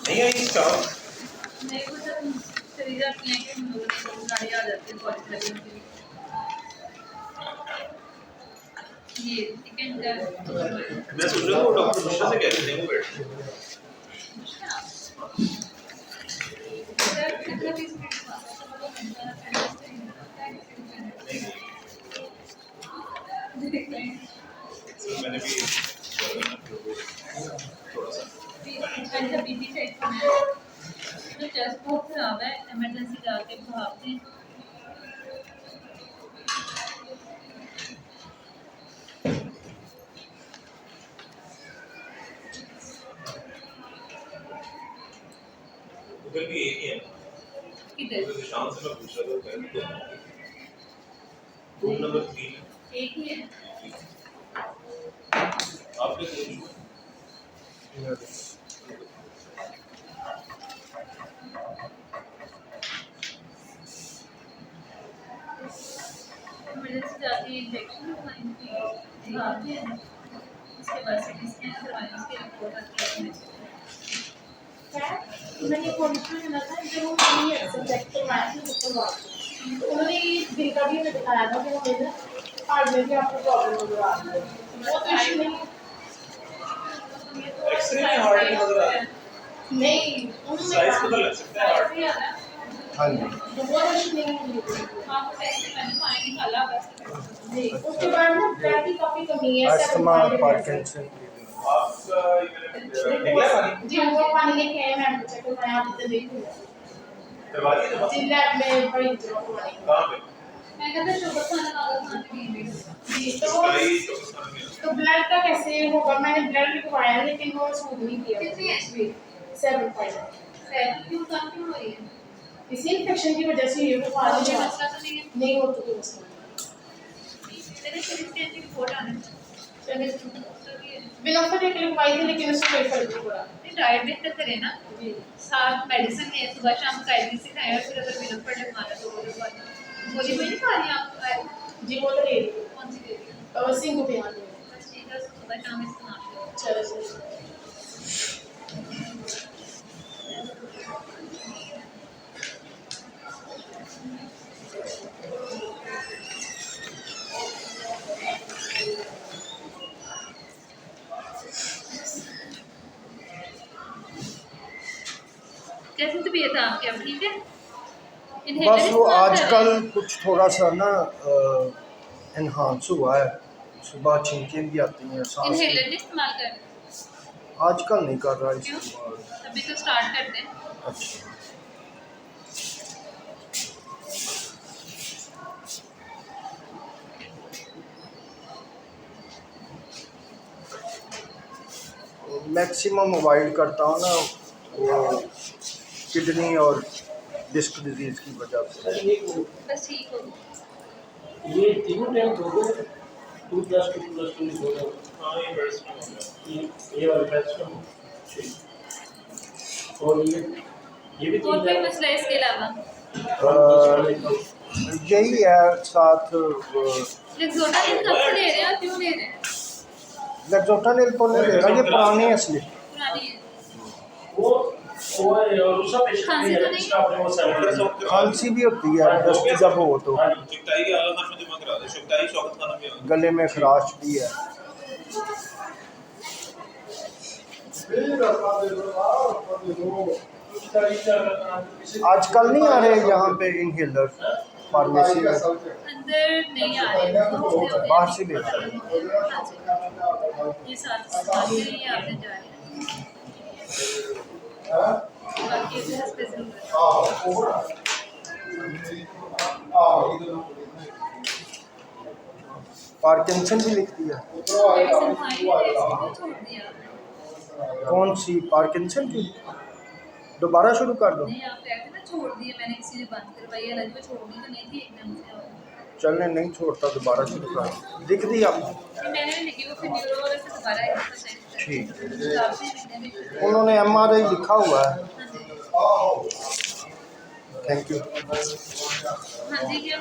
नहीं आई स्टॉक नहीं वो जब फ्रीजर लेके हम लोग गाड़ी आ जाती है कॉलेज लगी होती ये चिकन का मैं सोच रहा हूँ डॉक्टर मिश्रा से कैसे नहीं बैठ कितना पीस मैंने भी थोड़ा सा अच्छा बीपी चेक करना है तो चेस्ट बहुत खराब है इमरजेंसी जाके भागते हैं उधर भी एक ही है किधर उधर शाम से मैं पूछ रहा था पहले तो रूम नंबर 3 एक ही है आपके इमरजेंसी जाके इंजेक्शन लगवाएंगे भागते हैं उसके बाद सिटी स्कैन करवाएंगे उसकी रिपोर्ट आती है मैंने कॉलेज में था जो ये सब्जेक्ट करवाया था उसको बात उन्होंने दिल का भी हमें बताया था कि हमें हार्ट में भी आपको प्रॉब्लम नजर आ रही है वो तो इशू नहीं एक्सरे में हार्ट नजर आ रहा है नहीं उन्होंने साइज पता लग सकता है हार्ट हाँ जी बहुत इशू नहीं है हाँ वो टेस्ट मैंने पानी निकाला बस जी उसके बाद ना ब्लड की काफी कमी है अस्थमा पार्किंसन आपका निकला पानी जी वो पानी लेके आए मैम को चेक करवाया आप इधर देखो करवा दिया दवा जी लैब में बड़ी जरूरत पड़ी कहाँ पे मैं कहता शुगर खाना वाला खाने की जी कई तो सारा में तो ब्लड का कैसे होगा मैंने ब्लड लिखवाया लेकिन वो सूट नहीं किया कितनी एचपी 7.5 क्यों कम क्यों हो रही है किसी इन्फेक्शन की वजह से ये बुखार मुझे नहीं मसला तो नहीं है नहीं हो तो कोई मसला मेरे शरीर के अंदर रिपोर्ट आने चलिए तो ये बिना फिर एक लिखवाई थी लेकिन उससे कोई फर्क नहीं पड़ा डाइट बेहतर करें ना जी साथ मेडिसिन है सुबह शाम कायदे से खाएं और फिर अगर बिना पड़े मारा तो गोली खा गोली कोई नहीं खा रही आप जी वो तो ले ली कौन सी दे रही है सिंह को पिया दी बस ठीक है सुबह शाम इस्तेमाल करो चलो चलो कैसी तबीयत है आपकी अब ठीक है बस वो आजकल कुछ थोड़ा सा ना एनहांस हुआ है सुबह छींकें भी आती हैं सांस इनहेलर नहीं इस्तेमाल कर आजकल नहीं कर रहा क्यों इस्तेमाल अभी तो स्टार्ट कर दें अच्छा मैक्सिमम अवॉइड करता हूँ ना वो किडनी और डिस्क डिजीज की वजह से बस ठीक हो ये तीनों टाइम दो 2+2+2 लिखो हाँ ये बेस्ट हो गया ये वाला बेस्ट और ये भी और कोई मसला है इसके अलावा यही है साथ लेक्सोटानिल कब से ले रहे हैं और क्यों ले रहे हैं लेक्सोटानिल तो नहीं ले रहा ये पुराने हैं इसलिए पुरानी है वो दूसरा पेशेंट खांसी तो नहीं? जिसका आपने वो सैंपल खांसी भी होती है दस्त जब हो तो शुक्ताई के आला खान में जमा करा दे शुक्ताई शौकत खाना में आ गले में खराश भी है आजकल नहीं आ रहे यहाँ पे इनहेलर फार्मेसी में अंदर नहीं आ रहे हैं बाहर से ले रहे हैं। ये साथ आगे ही आपने जा रहे हैं बाकी एड्रेस पे जरूर है। पार्किंसन भी लिख दिया। मेडिसिन खाई है इसको छोड़ दिया। कौन सी पार्किंसन की? दोबारा शुरू कर दो। नहीं आप कहते ना छोड़ दिए, मैंने किसी ने बंद करवाई, अलग में छोड़नी तो नहीं थी एकदम से। चलने नहीं छोड़ता, दोबारा शुरू कर दो। लिख दिया आपने? नहीं, मैंने भी लिखी वो फिर न्यूरो वाले से दोबारा एक दफा चेक कर। ठीक। आपसे मैंने भी किया। उन्होंने MRI लिखा हुआ है। हाँ जी। Thank you. हाँ जी क्या